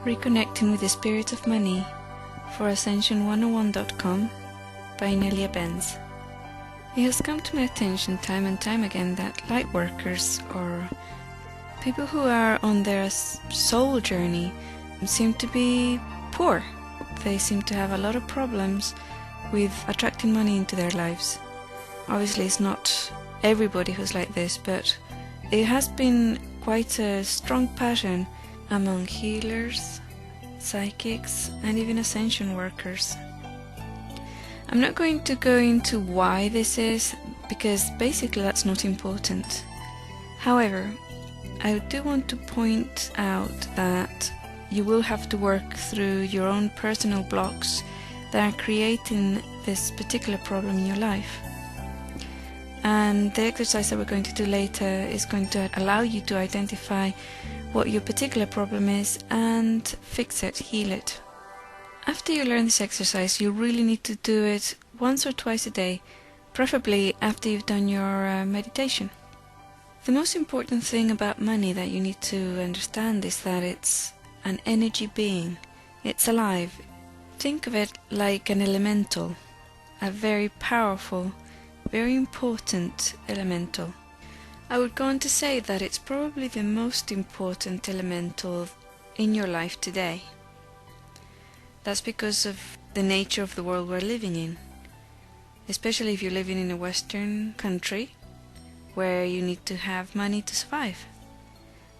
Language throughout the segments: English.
Reconnecting with the Spirit of Money for Ascension101.com by Inelia Benz. It has come to my attention time and time again that light workers or people who are on their soul journey seem to be poor. They seem to have a lot of problems with attracting money into their lives. Obviously it's not everybody who's like this, but it has been quite a strong pattern among healers, psychics, and even ascension workers. I'm not going to go into why this is, because basically that's not important. However, I do want to point out that you will have to work through your own personal blocks that are creating this particular problem in your life. And the exercise that we're going to do later is going to allow you to identify what your particular problem is and fix it, heal it. After you learn this exercise, you really need to do it once or twice a day, preferably after you've done your meditation. The most important thing about money that you need to understand is that it's an energy being. It's alive. Think of it like an elemental, a very powerful, very important elemental. I would go on to say that it's probably the most important elemental in your life today. That's because of the nature of the world we're living in, especially if you're living in a Western country where you need to have money to survive.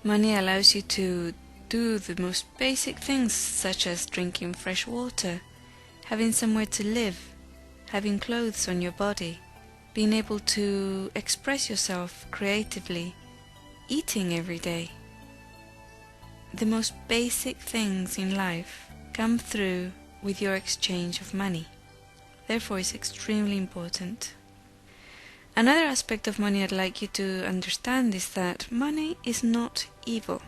Money allows you to do the most basic things, such as drinking fresh water, having somewhere to live, having clothes on your body, being able to express yourself creatively, eating every day. The most basic things in life come through with your exchange of money. Therefore, it's extremely important. Another aspect of money I'd like you to understand is that money is not evil.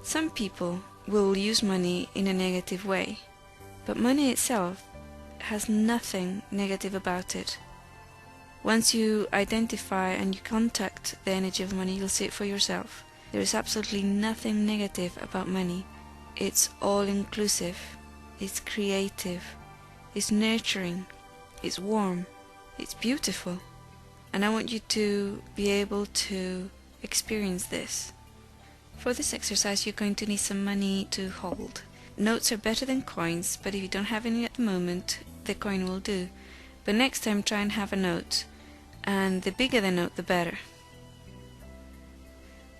Some people will use money in a negative way, but money itself has nothing negative about it. Once you identify and you contact the energy of money, you'll see it for yourself. There is absolutely nothing negative about money. It's all-inclusive, it's creative, it's nurturing, it's warm, it's beautiful. And I want you to be able to experience this. For this exercise, you're going to need some money to hold. Notes are better than coins, but if you don't have any at the moment, the coin will do. But next time, try and have a note. And the bigger the note, the better.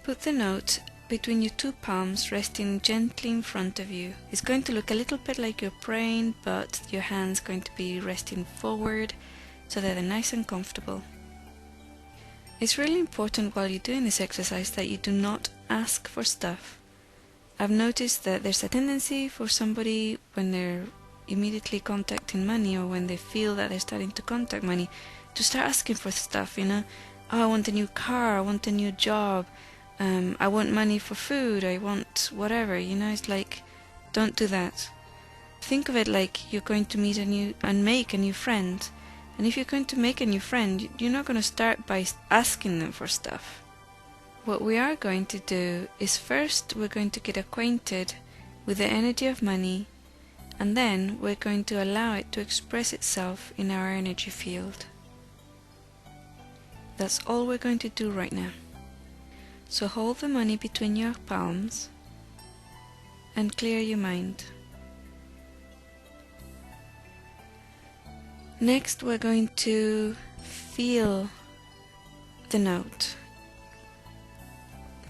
Put the note between your two palms, resting gently in front of you. It's going to look a little bit like you're praying, but your hand's going to be resting forward so that they're nice and comfortable. It's really important while you're doing this exercise that you do not ask for stuff. I've noticed that there's a tendency for somebody, when they're immediately contacting money or when they feel that they're starting to contact money, to start asking for stuff, Oh, I want a new car, I want a new job, I want money for food, I want whatever, It's like, don't do that. Think of it like you're going to meet make a new friend. And if you're going to make a new friend, you're not going to start by asking them for stuff. What we are going to do is first we're going to get acquainted with the energy of money, and then we're going to allow it to express itself in our energy field. That's all we're going to do right now. So hold the money between your palms and clear your mind. Next, we're going to feel the note.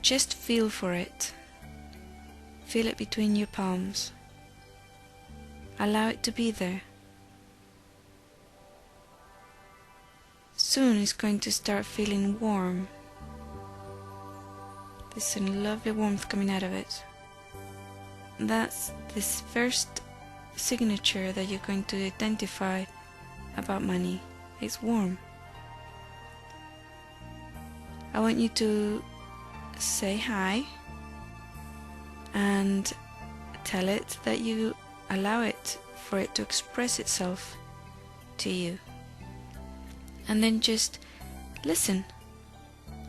Just feel for it. Feel it between your palms. Allow it to be there. Soon it's going to start feeling warm. There's a lovely warmth coming out of it. That's this first signature that you're going to identify about money. It's warm. I want you to say hi and tell it that you allow it for it to express itself to you. And then just listen.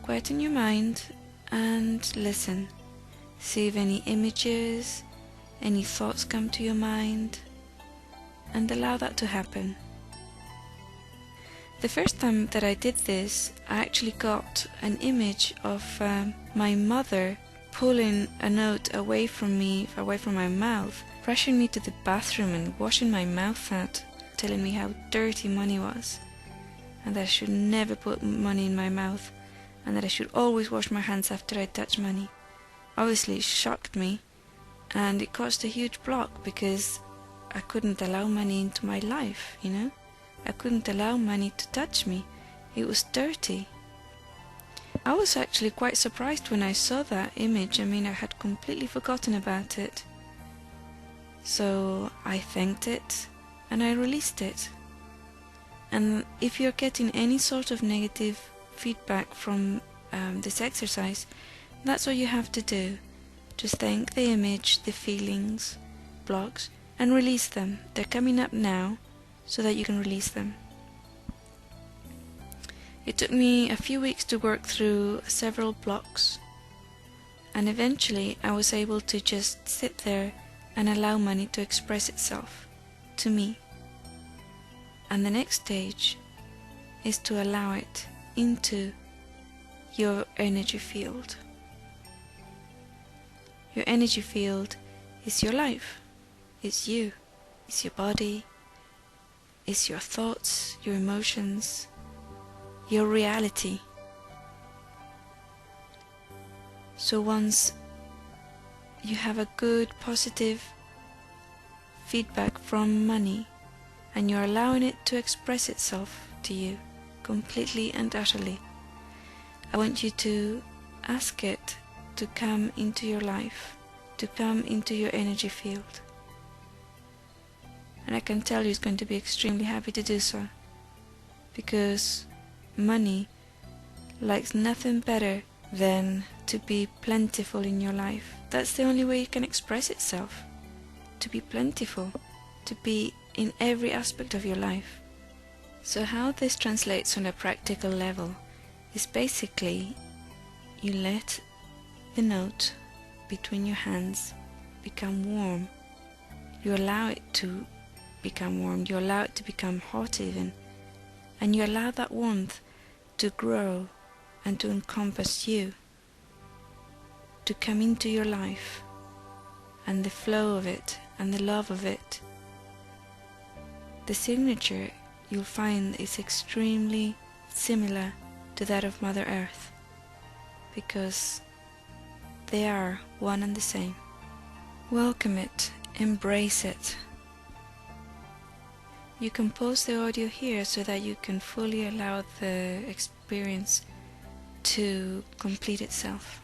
Quieten your mind and listen. See if any images, any thoughts come to your mind, and allow that to happen. The first time that I did this, I actually got an image of my mother pulling a note away from me, away from my mouth, rushing me to the bathroom and washing my mouth out, telling me how dirty money was, and that I should never put money in my mouth, and that I should always wash my hands after I touch money. Obviously it shocked me, and it caused a huge block because I couldn't allow money into my life, you know? I couldn't allow money to touch me. It was dirty. I was actually quite surprised when I saw that image. I mean, I had completely forgotten about it. So I thanked it and I released it. And if you're getting any sort of negative feedback from this exercise, that's all you have to do. Just thank the image, the feelings, blocks, and release them. They're coming up now so that you can release them. It took me a few weeks to work through several blocks, and eventually I was able to just sit there and allow money to express itself to me. And the next stage is to allow it into your energy field. Your energy field is your life, it's you, it's your body, it's your thoughts, your emotions, your reality. So once you have a good positive feedback from money and you're allowing it to express itself to you completely and utterly, I want you to ask it to come into your life, to come into your energy field. And I can tell you it's going to be extremely happy to do so, because money likes nothing better than to be plentiful in your life. That's the only way it can express itself, to be plentiful, to be in every aspect of your life. So how this translates on a practical level is basically you let the note between your hands become warm. You allow it to become warm, you allow it to become hot even, and you allow that warmth to grow and to encompass you, to come into your life, and the flow of it and the love of it. The signature, you'll find, is extremely similar to that of Mother Earth, because they are one and the same. Welcome it, embrace it. You can pause the audio here so that you can fully allow the experience to complete itself.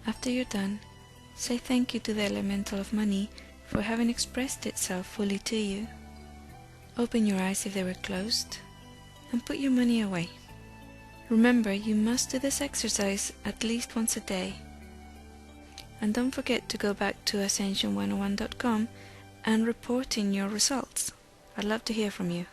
After you're done, say thank you to the elemental of money for having expressed itself fully to you. Open your eyes if they were closed, and put your money away. Remember, you must do this exercise at least once a day. And don't forget to go back to ascension101.com and report in your results. I'd love to hear from you.